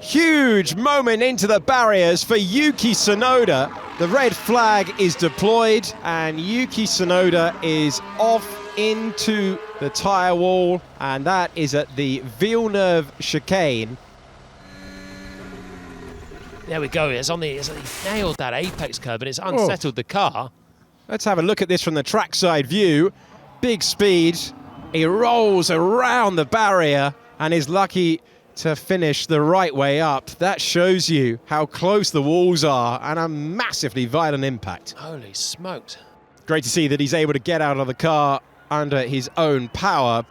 Huge moment into the barriers for Yuki Tsunoda. The red flag is deployed and Yuki Tsunoda is off into the tyre wall, and that is at the Villeneuve chicane. There we go, he nailed that apex curve and it's unsettled the car. Let's have a look at this from the trackside view. Big speed, he rolls around the barrier and is lucky to finish the right way up. That shows you how close the walls are and a massively violent impact. Holy smokes. Great to see that he's able to get out of the car under his own power.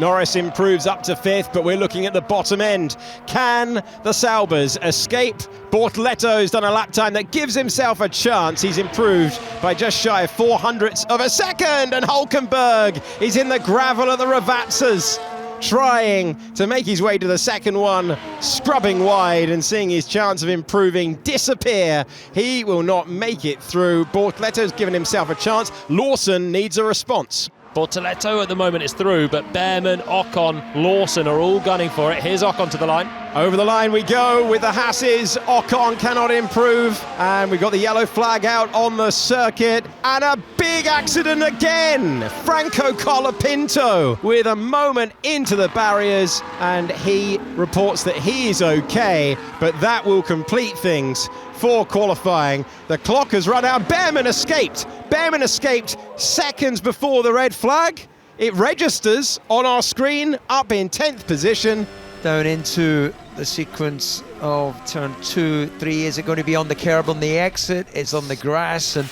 Norris improves up to 5th, but we're looking at the bottom end. Can the Saubers escape? Bortoletto's done a lap time that gives himself a chance. He's improved by just shy of 0.04 of a second, and Hulkenberg is in the gravel at the Ravazzas, trying to make his way to the second one, scrubbing wide and seeing his chance of improving disappear. He will not make it through. Bortoletto's given himself a chance. Lawson needs a response. Bortoletto at the moment is through, but Behrman, Ocon, Lawson are all gunning for it. Here's Ocon to the line. Over the line we go with the Hasses. Ocon cannot improve, and we've got the yellow flag out on the circuit, and a big accident again. Franco Colapinto with a moment into the barriers, and he reports that he is okay, but that will complete things for qualifying. The clock has run out. Behrman escaped seconds before the red flag. It registers on our screen up in 10th position. Down into the sequence of turn 2, 3. Is it going to be on the curb on the exit? It's on the grass, and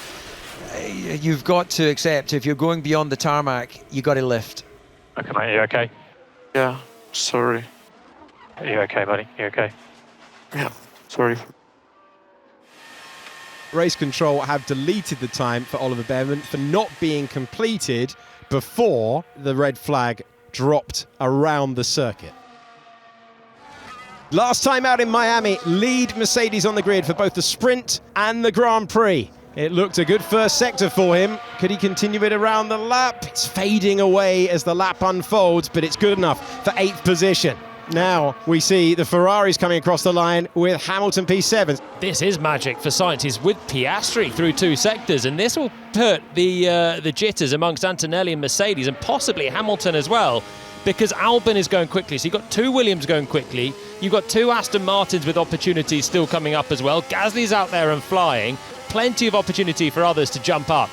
you've got to accept if you're going beyond the tarmac, you got to lift. Okay, mate, are you okay? Yeah, sorry. Are you okay, buddy? You okay? Yeah, sorry. Race Control have deleted the time for Oliver Behrman for not being completed before the red flag dropped around the circuit. Last time out in Miami, lead Mercedes on the grid for both the sprint and the Grand Prix. It looked a good first sector for him. Could he continue it around the lap? It's fading away as the lap unfolds, but it's good enough for 8th position. Now we see the Ferraris coming across the line with Hamilton P7. This is magic for Sainz. He's with Piastri through 2 sectors, and this will put the jitters amongst Antonelli and Mercedes, and possibly Hamilton as well, because Albon is going quickly. So you've got 2 Williams going quickly. You've got 2 Aston Martins with opportunities still coming up as well. Gasly's out there and flying. Plenty of opportunity for others to jump up.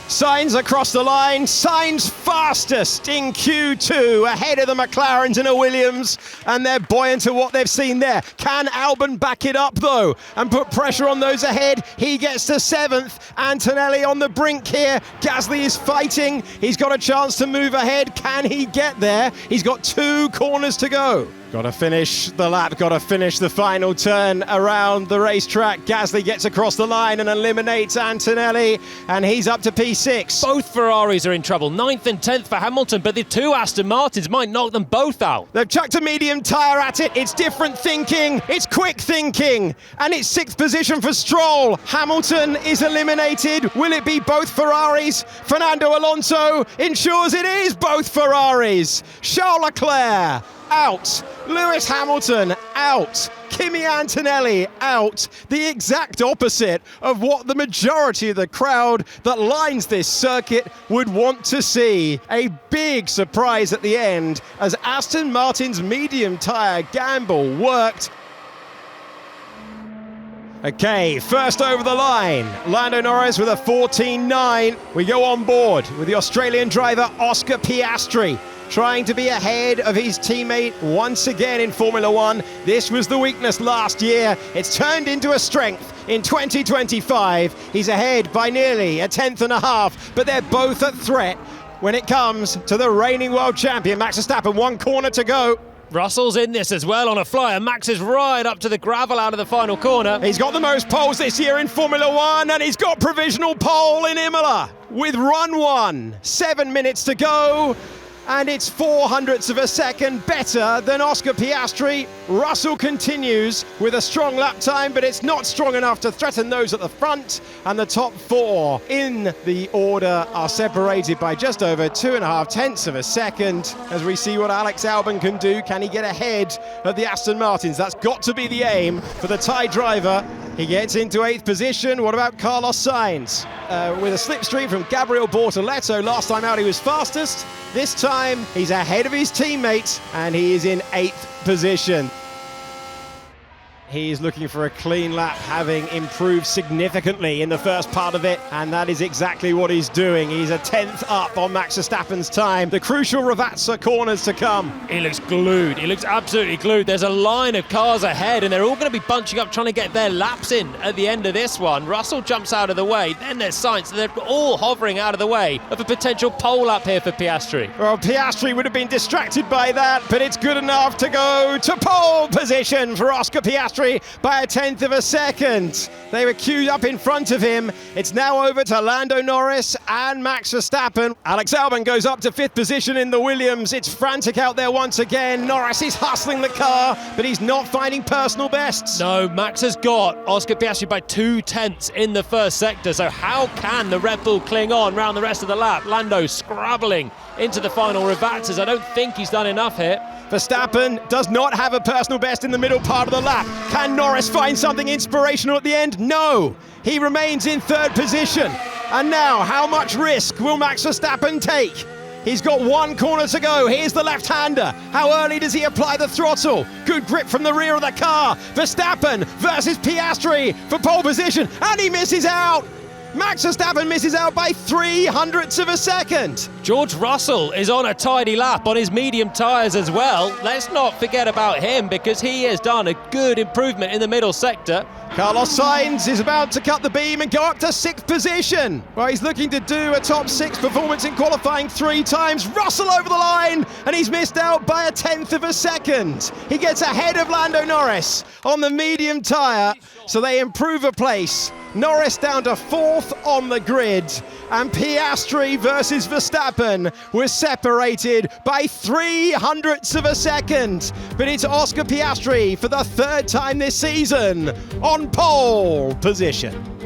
Sainz across the line. Sainz fastest in Q2, ahead of the McLarens and a Williams, and they're buoyant to what they've seen there. Can Albon back it up though and put pressure on those ahead? He gets to 7th. Antonelli on the brink here. Gasly is fighting. He's got a chance to move ahead. Can he get there? He's got 2 corners to go. Got to finish the lap, got to finish the final turn around the racetrack. Gasly gets across the line and eliminates Antonelli, and he's up to P6. Both Ferraris are in trouble. 9th and 10th for Hamilton, but the 2 Aston Martins might knock them both out. They've chucked a medium tyre at it. It's different thinking. It's quick thinking. And it's 6th position for Stroll. Hamilton is eliminated. Will it be both Ferraris? Fernando Alonso ensures it is both Ferraris. Charles Leclerc out. Lewis Hamilton out. Kimi Antonelli out. The exact opposite of what the majority of the crowd that lines this circuit would want to see. A big surprise at the end as Aston Martin's medium tyre gamble worked. Okay, first over the line, Lando Norris with a 14.9. We go on board with the Australian driver Oscar Piastri, trying to be ahead of his teammate once again in Formula One. This was the weakness last year. It's turned into a strength in 2025. He's ahead by nearly a 10.5, but they're both a threat when it comes to the reigning world champion, Max Verstappen. 1 corner to go. Russell's in this as well on a flyer. Max is right up to the gravel out of the final corner. He's got the most poles this year in Formula One, and he's got provisional pole in Imola with run 1. 7 minutes to go. and it's 0.04 of a second better than Oscar Piastri. Russell continues with a strong lap time, but it's not strong enough to threaten those at the front, and the top 4 in the order are separated by just over 2.5 of a second as we see what Alex Albon can do. Can he get ahead of the Aston Martins? That's got to be the aim for the Thai driver. He gets into 8th position. What about Carlos Sainz? With a slipstream from Gabriel Bortoleto. Last time out he was fastest. This time he's ahead of his teammates and he is in 8th position. He's looking for a clean lap, having improved significantly in the first part of it, and that is exactly what he's doing. He's a 10th up on Max Verstappen's time. The crucial Ravazza corners to come. He looks glued. He looks absolutely glued. There's a line of cars ahead, and they're all going to be bunching up, trying to get their laps in at the end of this one. Russell jumps out of the way. Then there's Sainz. They're all hovering out of the way of a potential pole up here for Piastri. Well, Piastri would have been distracted by that, but it's good enough to go to pole position for Oscar Piastri by a 10th of a second. They were queued up in front of him. It's now over to Lando Norris and Max Verstappen. Alex Albon goes up to 5th position in the Williams. It's frantic out there once again. Norris is hustling the car, but he's not finding personal bests. No, Max has got Oscar Piastri by 0.2 in the first sector, so how can the Red Bull cling on round the rest of the lap? Lando scrabbling into the final Ravazzas. I don't think he's done enough here. Verstappen does not have a personal best in the middle part of the lap. Can Norris find something inspirational at the end? No. He remains in 3rd position. And now, how much risk will Max Verstappen take? He's got 1 corner to go. Here's the left-hander. How early does he apply the throttle? Good grip from the rear of the car. Verstappen versus Piastri for pole position. And he misses out. Max Verstappen misses out by 0.03 of a second. George Russell is on a tidy lap on his medium tyres as well. Let's not forget about him because he has done a good improvement in the middle sector. Carlos Sainz is about to cut the beam and go up to 6th position. Well, he's looking to do a top 6 performance in qualifying 3 times. Russell over the line, and he's missed out by a 10th of a second. He gets ahead of Lando Norris on the medium tyre, so they improve a place. Norris down to 4th on the grid, and Piastri versus Verstappen was separated by 0.03 of a second. But it's Oscar Piastri for the 3rd time this season on pole position.